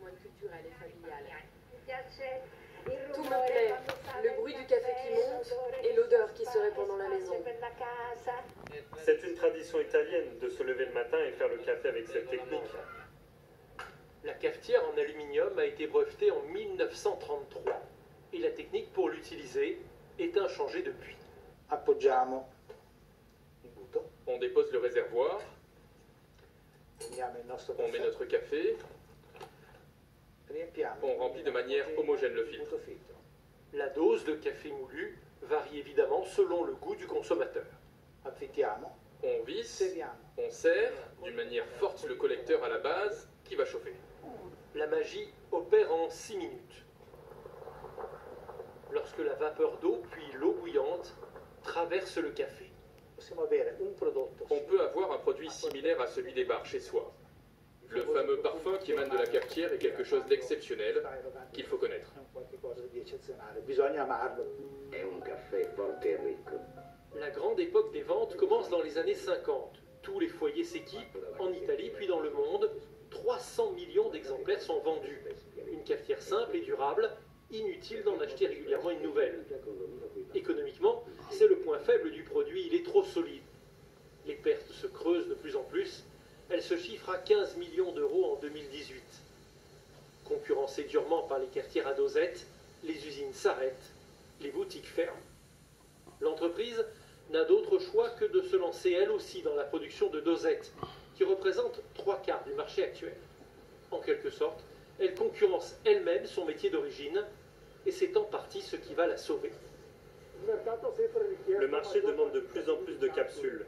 patrimoine culturel et familial. Tout me plaît, le bruit du café qui monte et l'odeur qui se répand dans la maison. C'est une tradition italienne de se lever le matin et faire le café avec cette technique. La cafetière en aluminium a été brevetée en 1933 et la technique pour l'utiliser est inchangée depuis. Appoggiamo il buto, On dépose le réservoir, prendiamo il nostro on met caffè, notre café, riempiamo on remplit de manière homogène le filtre. buto filtro. La dose de café moulu varie évidemment selon le goût du consommateur. Affittiamo, On visse, serviamo. on serre d'une manière forte le collecteur à la base qui va chauffer. La magie opère en 6 minutes. Lorsque la vapeur d'eau puis l'eau bouillante traversent le café. Possiamo avere un prodotto On peut avoir un produit similaire à celui des bars chez soi. Le fameux parfum qui émane de la cafetière est quelque chose d'exceptionnel qu'il faut connaître. è un qualcosa di eccezionale, bisogna amarlo. È un caffè forte e ricco. La grande époque des ventes commence dans les années 50. Tous les foyers s'équipent, en Italie puis dans le monde. 300 millions d'exemplaires sont vendus. Une cafetière simple et durable, inutile d'en acheter régulièrement une nouvelle. Économiquement, c'est le point faible du produit, il est trop solide. Les pertes se creusent de plus en plus. Elles se chiffrent à 15 millions d'euros en 2018. Concurrencées durement par les cafetières à dosette, les usines s'arrêtent, les boutiques ferment. L'entreprise n'a d'autre choix que de se lancer elle aussi dans la production de dosettes, qui représente 3/4 du marché actuel. En quelque sorte, elle concurrence elle-même son métier d'origine, et c'est en partie ce qui va la sauver. Le marché demande de plus en plus de capsules.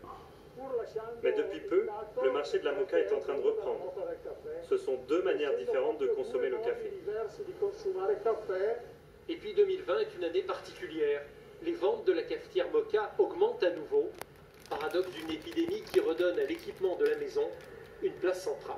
Mais depuis peu, le marché de la moka est en train de reprendre. Ce sont deux manières différentes de consommer le café. Et puis 2020 est une année particulière. Les ventes de la cafetière moka augmentent à nouveau, paradoxe d'une épidémie qui redonne à l'équipement de la maison une place centrale.